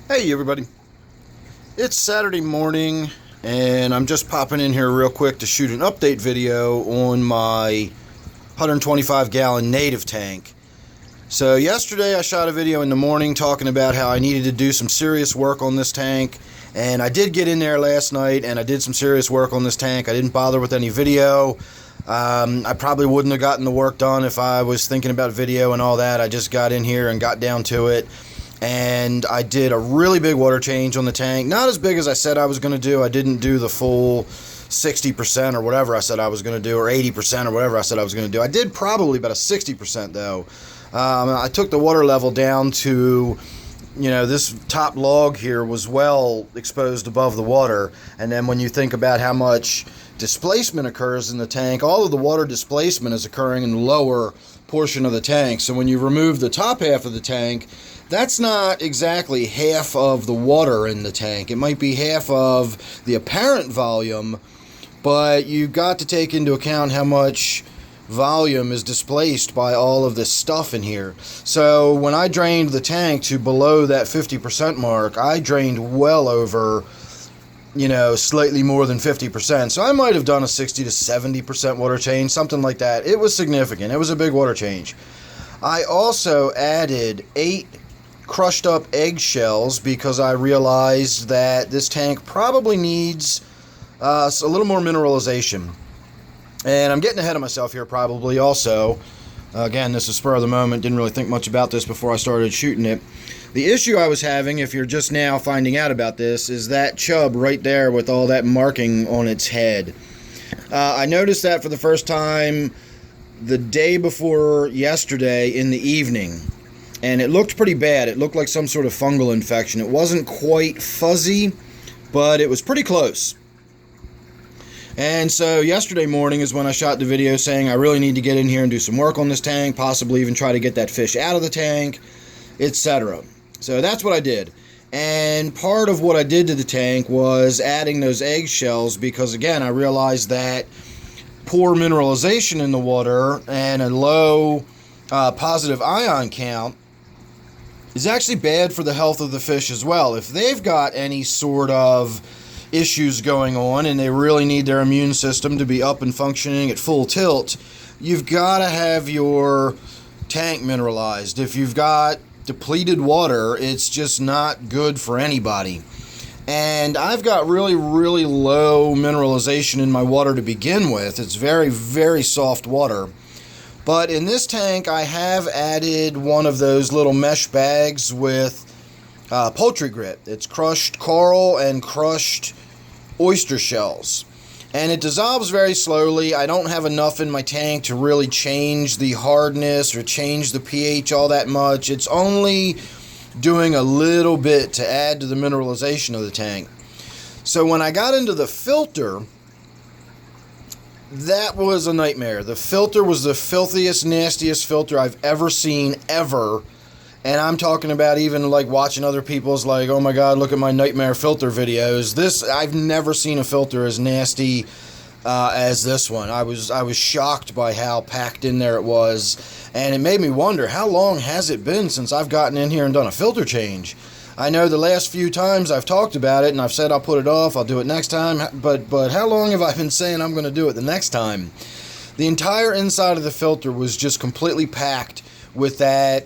Hey everybody, it's Saturday morning and I'm just popping in here real quick to shoot an update video on my 125 gallon native tank. So yesterday I shot a video in the morning talking about how I needed to do some serious work on this tank, and I did get in there last night and I did some serious work on this tank. I didn't bother with any video. I probably wouldn't have gotten the work done if I was thinking about video and all that. I just got in here and got down to it. And I did a really big water change on the tank. Not as big as I said I was going to do. I didn't do the full 60% or whatever I said I was going to do, or 80% or whatever I said I was going to do. I did probably about a 60% though. I took the water level down to, this top log here was well exposed above the water. And then when you think about how much displacement occurs in the tank, all of the water displacement is occurring in the lower portion of the tank. So when you remove the top half of the tank, that's not exactly half of the water in the tank. It might be half of the apparent volume, but you got to take into account how much volume is displaced by all of this stuff in here. So when I drained the tank to below that 50% mark, I drained well over, slightly more than 50%. So I might have done a 60 to 70% water change, something like that. It was significant. It was a big water change. I also added 8 crushed up eggshells because I realized that this tank probably needs a little more mineralization. And I'm getting ahead of myself here probably also. Again, this is spur of the moment. Didn't really think much about this before I started shooting it. The issue I was having, if you're just now finding out about this, is that chub right there with all that marking on its head. I noticed that for the first time the day before yesterday in the evening. And it looked pretty bad. It looked like some sort of fungal infection. It wasn't quite fuzzy, but it was pretty close. And so yesterday morning is when I shot the video saying I really need to get in here and do some work on this tank, possibly even try to get that fish out of the tank, etc. So that's what I did. And part of what I did to the tank was adding those eggshells because, again, I realized that poor mineralization in the water and a low positive ion count is actually bad for the health of the fish as well. If they've got any sort of issues going on and they really need their immune system to be up and functioning at full tilt, you've got to have your tank mineralized. If you've got depleted water, it's just not good for anybody. And I've got really, really low mineralization in my water to begin with. It's very, very soft water. But in this tank, I have added one of those little mesh bags with poultry grit. It's crushed coral and crushed oyster shells. And it dissolves very slowly. I don't have enough in my tank to really change the hardness or change the pH all that much. It's only doing a little bit to add to the mineralization of the tank. So when I got into the filter, that was a nightmare. The filter was the filthiest, nastiest filter I've ever seen, ever. And I'm talking about even like watching other people's like, oh my God, look at my nightmare filter videos. I've never seen a filter as nasty as this one. I was shocked by how packed in there it was. And it made me wonder, how long has it been since I've gotten in here and done a filter change? I know the last few times I've talked about it and I've said I'll put it off, I'll do it next time, but how long have I been saying I'm going to do it the next time? The entire inside of the filter was just completely packed with that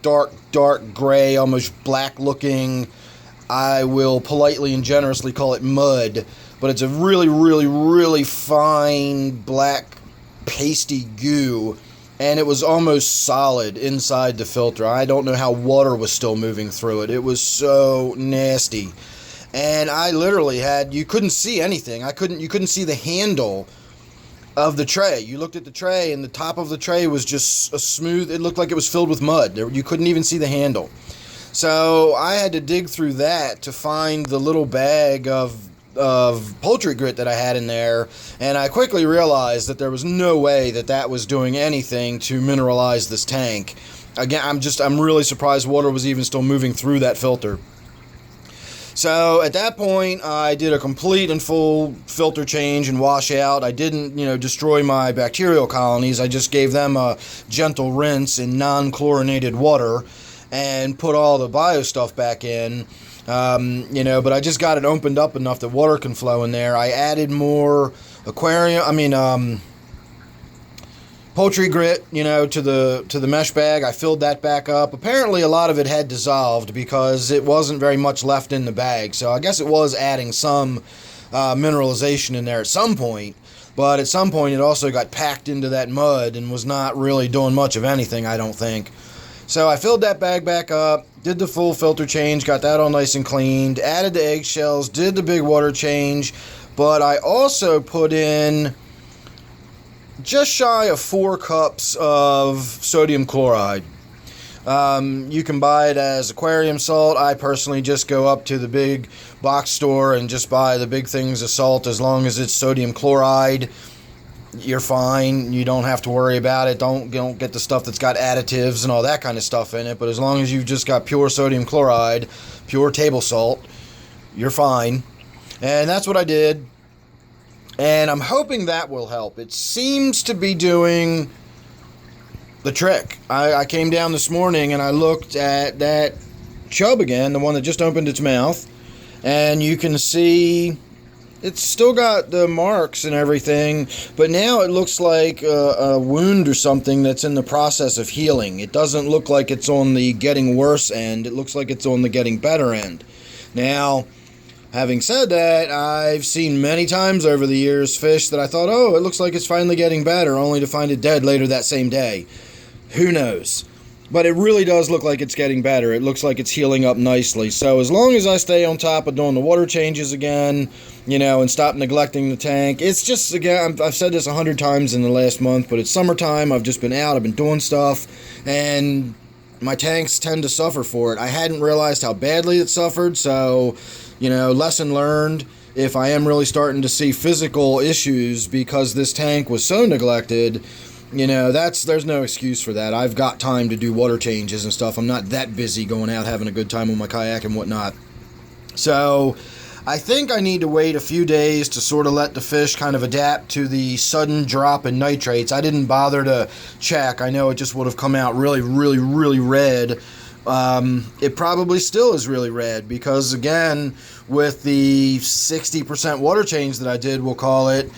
dark gray, almost black looking, I will politely and generously call it mud, but it's a really, really, really fine black pasty goo. And it was almost solid inside the filter. I don't know how water was still moving through it. It was so nasty. And I literally you couldn't see anything. You couldn't see the handle of the tray. You looked at the tray and the top of the tray was just a smooth, it looked like it was filled with mud. You couldn't even see the handle. So I had to dig through that to find the little bag of poultry grit that I had in there, and I quickly realized that there was no way that was doing anything to mineralize this tank. Again, I'm really surprised water was even still moving through that filter. So at that point, I did a complete and full filter change and wash out. I didn't, destroy my bacterial colonies. I just gave them a gentle rinse in non-chlorinated water and put all the bio stuff back in. You know, but I just got it opened up enough that water can flow in there. I added more poultry grit, you know, to the mesh bag. I filled that back up. Apparently a lot of it had dissolved because it wasn't very much left in the bag. So I guess it was adding some mineralization in there at some point. But at some point it also got packed into that mud and was not really doing much of anything, I don't think. So I filled that bag back up, did the full filter change, got that all nice and cleaned, added the eggshells, did the big water change, but I also put in just shy of 4 cups of sodium chloride. You can buy it as aquarium salt. I personally just go up to the big box store and just buy the big things of salt. As long as it's sodium chloride, you're fine. You don't have to worry about it. Don't get the stuff that's got additives and all that kind of stuff in it. But as long as you've just got pure sodium chloride, pure table salt, you're fine. And that's what I did. And I'm hoping that will help. It seems to be doing the trick. I came down this morning and I looked at that chub again, the one that just opened its mouth, and you can see it's still got the marks and everything, but now it looks like a wound or something that's in the process of healing. It doesn't look like it's on the getting worse end. It looks like it's on the getting better end. Now, having said that, I've seen many times over the years fish that I thought, oh, it looks like it's finally getting better, only to find it dead later that same day. Who knows? But it really does look like it's getting better. It looks like it's healing up nicely. So as long as I stay on top of doing the water changes again, you know, and stop neglecting the tank. It's just, again, I've said this 100 times in the last month, but it's summertime. I've just been out. I've been doing stuff. And my tanks tend to suffer for it. I hadn't realized how badly it suffered. So, you know, lesson learned. If I am really starting to see physical issues because this tank was so neglected, you know, there's no excuse for that. I've got time to do water changes and stuff. I'm not that busy going out having a good time on my kayak and whatnot. So I think I need to wait a few days to sort of let the fish kind of adapt to the sudden drop in nitrates. I didn't bother to check. I know it just would have come out really, really, really red. It probably still is really red because, again, with the 60% water change that I did, we'll call it,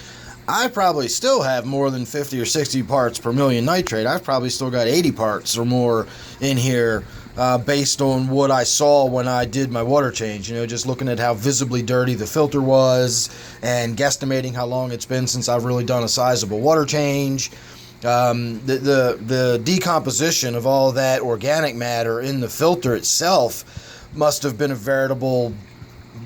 I probably still have more than 50 or 60 parts per million nitrate. I've probably still got 80 parts or more in here based on what I saw when I did my water change. You know, just looking at how visibly dirty the filter was and guesstimating how long it's been since I've really done a sizable water change. The decomposition of all that organic matter in the filter itself must have been a veritable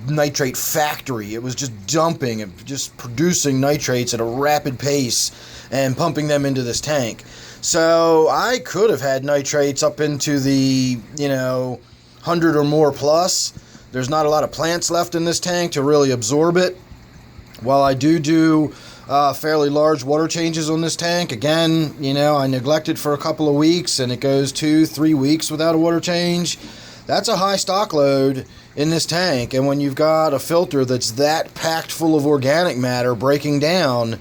nitrate factory. It was just dumping and just producing nitrates at a rapid pace and pumping them into this tank. So I could have had nitrates up into the, 100 or more plus. There's not a lot of plants left in this tank to really absorb it. While I do fairly large water changes on this tank, again, I neglect it for a couple of weeks and it goes 2-3 weeks without a water change. That's a high stock load in this tank, and when you've got a filter that's that packed full of organic matter breaking down,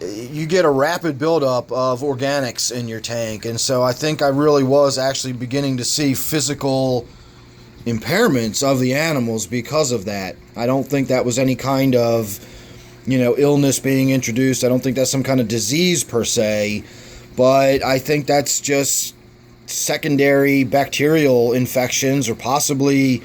you get a rapid buildup of organics in your tank. And so I think I really was actually beginning to see physical impairments of the animals because of that. I don't think that was any kind of, illness being introduced. I don't think that's some kind of disease per se, but I think that's just secondary bacterial infections or possibly,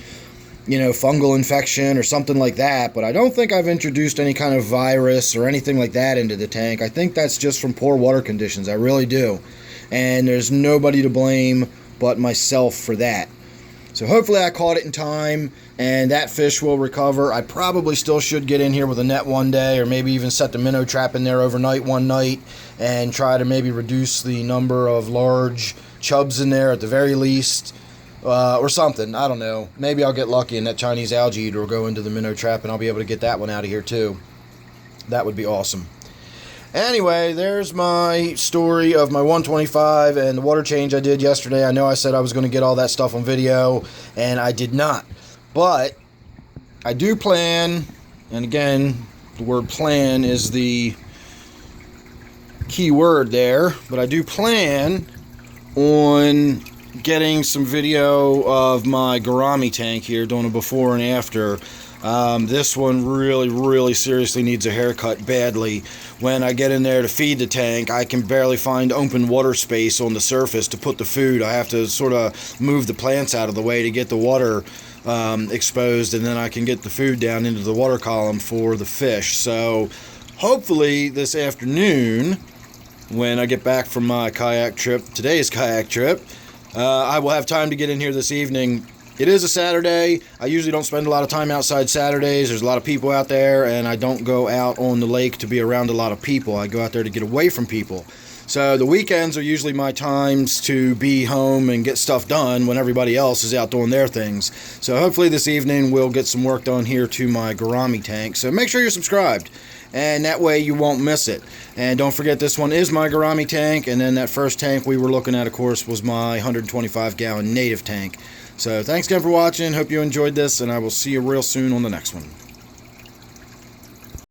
fungal infection or something like that. But I don't think I've introduced any kind of virus or anything like that into the tank. I think that's just from poor water conditions. I really do. And there's nobody to blame but myself for that. So hopefully I caught it in time and that fish will recover. I probably still should get in here with a net one day, or maybe even set the minnow trap in there overnight one night and try to maybe reduce the number of large chubs in there at the very least, or something. I don't know. Maybe I'll get lucky and that Chinese algae eater will go into the minnow trap and I'll be able to get that one out of here too. That would be awesome. Anyway, there's my story of my 125 and the water change I did yesterday. I know I said I was going to get all that stuff on video, and I did not. But I do plan, and again, the word plan is the key word there, but I do plan on getting some video of my gourami tank here, doing a before and after. This one really seriously needs a haircut badly. When I get in there to feed the tank, I can barely find open water space on the surface to put the food. I have to sort of move the plants out of the way to get the water exposed, and then I can get the food down into the water column for the fish. So hopefully this afternoon, when I get back from my kayak trip, today's kayak trip, I will have time to get in here this evening. It is a Saturday. I usually don't spend a lot of time outside Saturdays. There's a lot of people out there, and I don't go out on the lake to be around a lot of people. I go out there to get away from people. So the weekends are usually my times to be home and get stuff done when everybody else is out doing their things. So hopefully this evening we'll get some work done here to my gourami tank. So make sure you're subscribed, and that way you won't miss it. And don't forget, this one is my gourami tank, and then that first tank we were looking at, of course, was my 125-gallon native tank. So thanks again for watching. Hope you enjoyed this, and I will see you real soon on the next one.